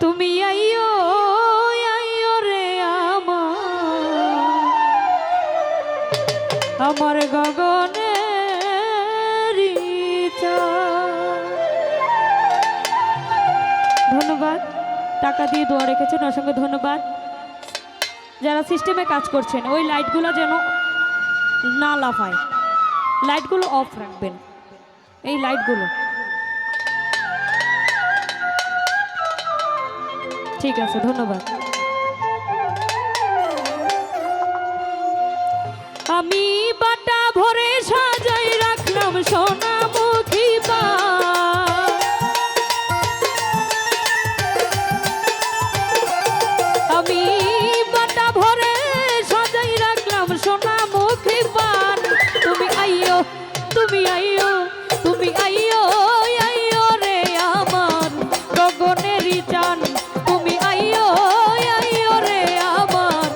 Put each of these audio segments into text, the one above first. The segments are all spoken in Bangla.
তুমি আইও আইও রে আমার গগনের ধন্যবাদ। টাকা দিয়ে দোয়া রেখেছেন, অসংখ্য ধন্যবাদ। যারা সিস্টেমে কাজ করছেন ওই লাইটগুলো যেন না লাফায়, লাইটগুলো অফ রাখবেন, এই লাইটগুলো। ঠিক আছে, ধন্যবাদ। আমি বাটা ভরে সাজাই রাখলাম সোনামুখী পা, আমি বাটা ভরে সাজাই রাখলাম সোনামুখী পান। তুমি আইও তুমি আইও তুমি আইও আইও রে আমার গগনেরই চান। তুমি আইও আইও রে আমার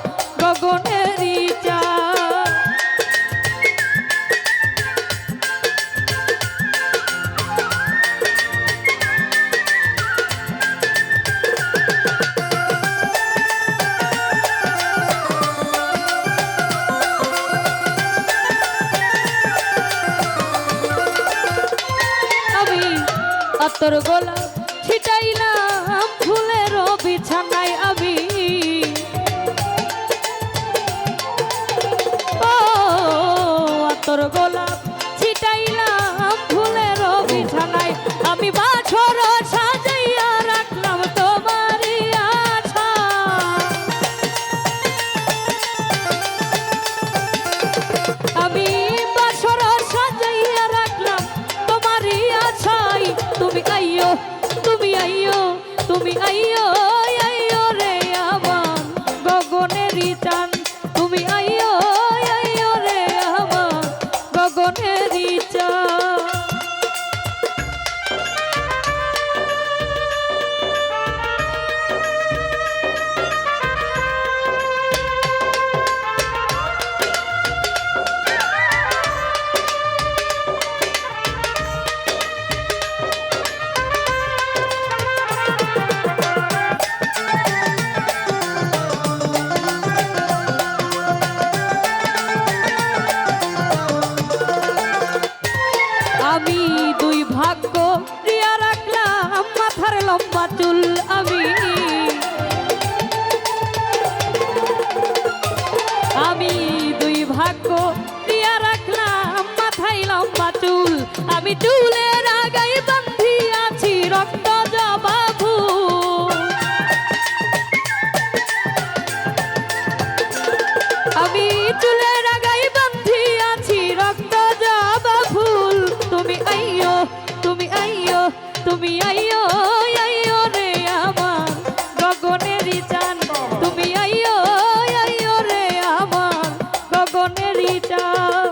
গগনেরই চান। তোর গোলাপ ছিটাইলাম ফুলের বিছানায় আমি, ও তোর গোলাপ ছিটাইলাম ফুলের বিছানায় আমি বাছর সাজাইয়া রাখলাম তোমারই আশা। আমি বাছর সাজাইয়া রাখলাম তোমারই আশায়। তুমি আইও তুমি আইও তুমি আইও আইও রে আমার গগনেরই চান। তুমি আইও আইও রে আমার গগনেরই চান। আমি দুই ভাগ্য দিয়া রাখলাম মাথার লম্বা চুল, আমি আমি দুই ভাগ্য দিয়া রাখলাম মাথায় লম্বা চুল। আমি চুলের আগায় বান্ধি আছি রক্ত জবা ফুল, আমি চুলের আগায় বান্ধি আছি রক্ত জবা ফুল। তুমি আইও তুমি আইও তুমি আইও আইও রে আমার গগনেরই চান। তুমি আইও আইও রে আমার গগনেরই চান।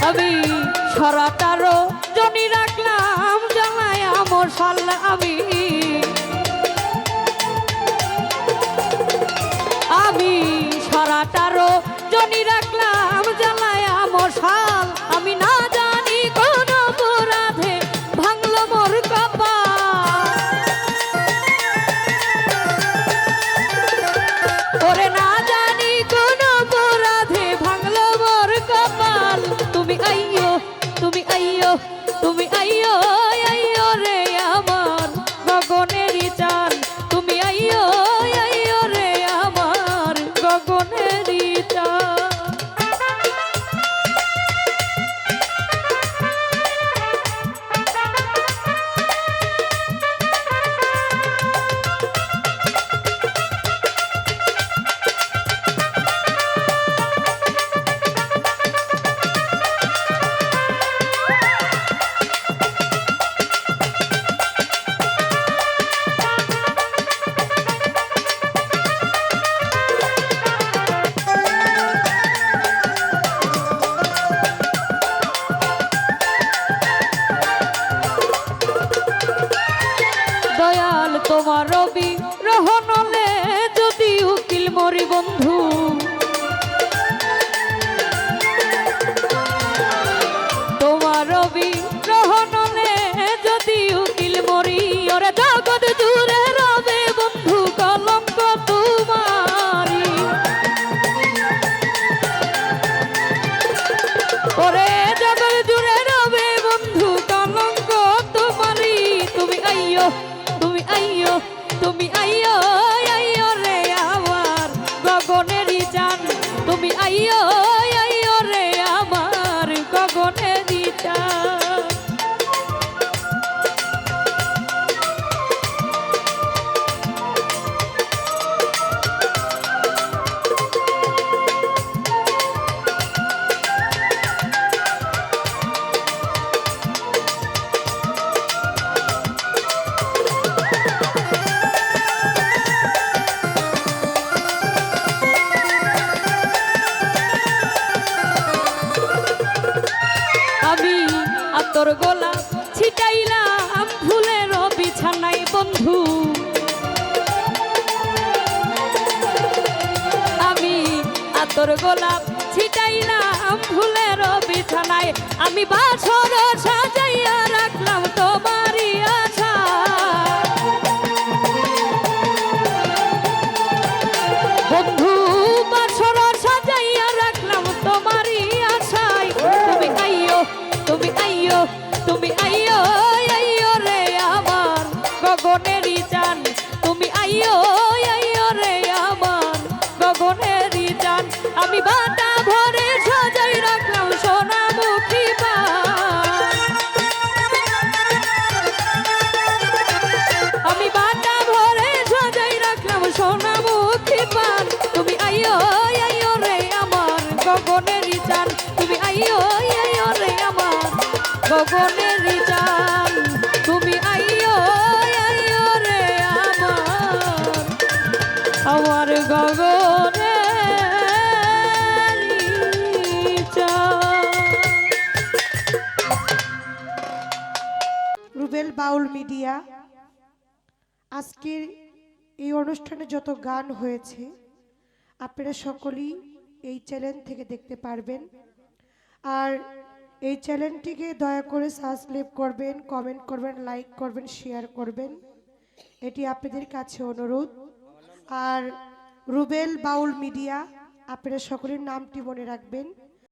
আমি সরাটারও জনি রাখলাম জামাই আমর সাল, আমি আমি সরাটারও জনি রাখলাম জামাই আমর সাল। আমি না জানি কোন অপরাধে ভাঙলো মোর কপাল, ওরে না জানি কোন অপরাধে ভাঙলো মোর কপাল। তুমি আইও তুমি আইও তুমি আইও আইও রে আমার গগনেরই রহনলে যদি উকিল মরি বন্ধু, তোমার রহনলে যদি উকিল মরি, ওরে জগৎ জুড়ে রবে বন্ধু কলঙ্ক তোমারি। ওরে জগৎ জুড়ে রবে বন্ধু কলঙ্ক তোমারি। তুমি আইয়ো, তুমি আইয়ো, তুমি আইয়ো, আইয়ো রে আমার গগনেরই চান। তুমি আইয়ো, আইয়ো রে আমার গগনেরই চান। আমি আতর গোলাপ ছিটাইলাম ফুলের বিছানায় বন্ধু, আমি আতর গোলাপ ছিটাইলাম ফুলের বিছানায়। আমি বাসর সাজাইয়া রাখলাম তোমারই আশা। বন্ধু বাসর সাজাইয়া রাখলাম তোমারই আশায়। তুমি আইয়ো, তুমি আইয়ো, তুমি আইয়ো, আইয়ো রে আমার গগনেরই চান। তুমি আইয়ো, আইয়ো রে আমার গগনেরই চান। আমি বাটা ভরে সাজাই রাখলাম সোনামুখী পান। আমি বাটা ভরে সাজাই রাখলাম সোনামুখী পান। তুমি আইয়ো, আইয়ো রে আমার গগনেরই চান। তুমি আইয়ো, আইয়ো রে আমার গগনেরই চান। তুমি আইয়ো, আইয়ো রে আমার গগনেরই চান। রুবেল বাউল মিডিয়া আজকের এই অনুষ্ঠানে যত গান হয়েছে আপনারা সকলেই এই চ্যানেল থেকে দেখতে পারবেন। আর এই চ্যানেলটিকে দয়া করে সাবস্ক্রাইব করবেন, কমেন্ট করবেন, লাইক করবেন, শেয়ার করবেন, এটি আপনাদের কাছে অনুরোধ। আর রুবেল বাউল মিডিয়া আপনারা সকলের নামটি মনে রাখবেন।